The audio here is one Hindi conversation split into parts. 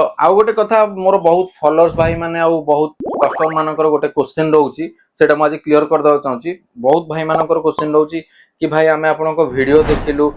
आउ गोटे कथा मोर बहुत फॉलोअर्स भाई माने आउ बहुत कस्टमर मानकर गोटे क्वेश्चन रहउची सेटा म आज क्लियर कर दवा चाहूची। बहुत भाई मानकर क्वेश्चन रहउची कि भाई आमे आपनको वीडियो देखिलु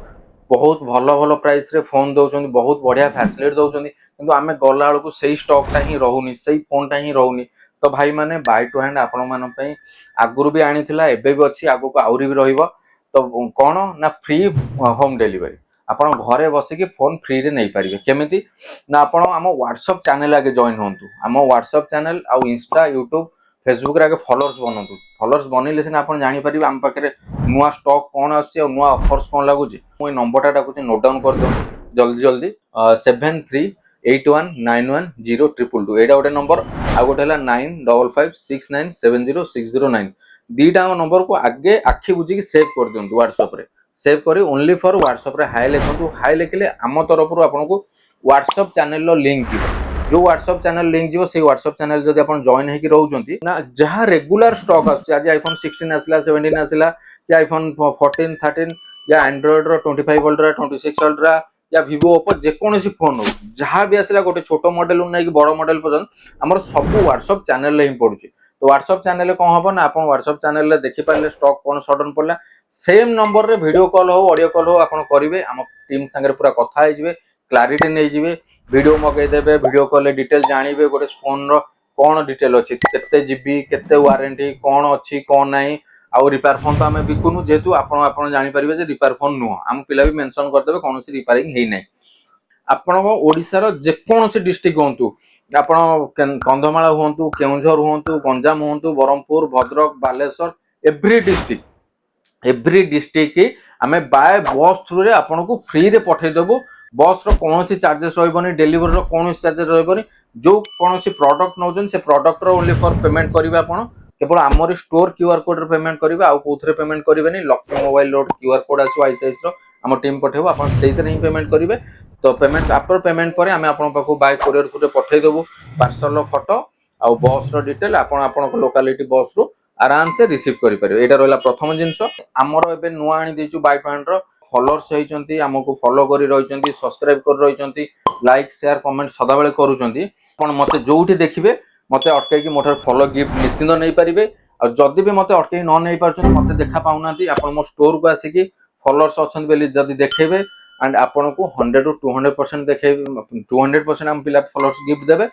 बहुत भलो भलो प्राइस रे फोन दउछन, बहुत बढ़िया फैसिलिटी दउछन, किंतु आमे गला बेलू सेही स्टॉक ता ही रहउनी, सेही फोन ता ही रहउनी। तो भाई माने बाय टू हैंड आपण मान पई आगुरु भी आनिथिला, एबे भी अछि, आगु को आउरी भी रहिबो। तो कोन ना फ्री होम डिलीवरी, आपण घरे बसिकी फोन फ्री रे नै परिबे। केमिति ना आपण आम व्हाट्सएप चैनल आगे जॉइन होंतु। आम व्हाट्सएप चैनल आउ इंस्टा यूट्यूब फेसबुक रे आगे फॉलोअर्स बनंतु। फॉलोअर्स बनिले सिना आपण जानि परिबे आम पाखरे नुवा स्टॉक कोन आसी और नुवा ऑफर्स कोन लागुची। मु नंबर टा डाकुची, नोट डाउन कर दो जल्दी जल्दी। 7381910222 एटा गोटे नंबर, आ गोटे हला 9556970609। दीटा नंबर को आगे आखि बुझी सेव कर दियंतु व्हाट्सएप रे। सेव करी ओनली फॉर व्हाट्सएप रे हाय लिखंतु। हाय लिखले आम तरफ आपको व्हाट्सएप चैनल रो लिंक जीवो। जो व्हाट्सएप चैनल लिंक जीवो से व्हाट्सएप चैनल जदि आपण जॉइन हेकि रहउचंती ना, जहां रेगुलर स्टॉक आछी, आज आईफोन 16 आसला, 17 आसला, या आईफोन 14 13, या एंड्रॉइड रो 25 अल्ट्रा, 26 अल्ट्रा, या vivo ओप्पो जेकोसी फोन हो, जहां भी आसला गोटे छोटो मॉडल नै कि बड़ मॉडल पर्यंत हमर सब व्हाट्सएप चैनल रे ही पडुची। तो व्हाट्सएप चैनल रे कोन हबो ना, आपण व्हाट्सएप चैनल रे देखि पाले स्टॉक कोन सडन पडला, सेम नंबर रे वीडियो कॉल हो, ऑडियो कॉल हो आपण करिवे। हम टीम संगे पूरा कथा हे जिवे, क्लैरिटी नै जिवे, वीडियो मगे देबे, वीडियो कॉल डिटेल जानिबे, गोटे फोन रो कोन डिटेल अछि, केते जीबी, केते वारंटी, कोन अछि कोन नै। आउ रिपेयर फोन तो आमे बिकुनु, जेतु आपण जानि परिबे जे रिपेयर फोन नुह, हम पिला भी मेंशन कर देबे कोनोसी रिपेयरिंग हेइ नै। आपण ओडिसा रो जेकोसी डिस्ट्रिक्ट होंतु, आपण कंधमाल होंतु, केउझर होंतु, गंजाम होंतु, बरहमपुर, भद्रक, बालेश्वर, एवरी डिस्ट्रिक्ट की आमे बाय बस थ्रू रे आपण को फ्री रे पठै देबो। बस रो कोनोसी चार्जेस रहबोनी, डिलीवरी रो कोनोसी चार्जेस रहबोनी। जो कोनोसी प्रोडक्ट नौजन से प्रोडक्ट रो ओनली फॉर पेमेंट करिवे आपण, केवल आमरी स्टोर क्यूआर कोड रे पेमेंट करिवे, आ कोथरे पेमेंट करिवेनी। लक्ष्मी मोबाइल रो क्यूआर कोड आसो आईसीआईसी रो, हम टीम पठेबो, आपण सेइतरे ही पेमेंट करिवे। तो पेमेंट आफ्टर पेमेंट पर आमे आपण पाखु बाय कोरियर कोड पठै देबो पार्सल रो फोटो आ बस रो डिटेल, आपण को लोकालिटी बस रो आराम से रिसीव करि परिबे। एटा रहला प्रथम जिंस। हमरो एबे नुआ आनी देचु बाय पॉइंट रो फॉलोअर्स होइचंती, हमको फॉलो करि रहिचंती, सब्सक्राइब कर रहिचंती, लाइक शेयर कमेंट सदा बेले करूचंती। आपण मते जोउठी देखिबे मते अटकै कि मोटर फॉलो गिफ्ट निश्चित नै परिबे। आ जदि भी मते अटकै न नै पारछन, मते देखा पाउनांती, आपण मो स्टोर को आसी कि फॉलोअर्स अछन बेली जदि देखेबे एंड आपण को 100 to 200% देखेबे, 200% हम पिला फॉलोअर्स गिफ्ट देबे।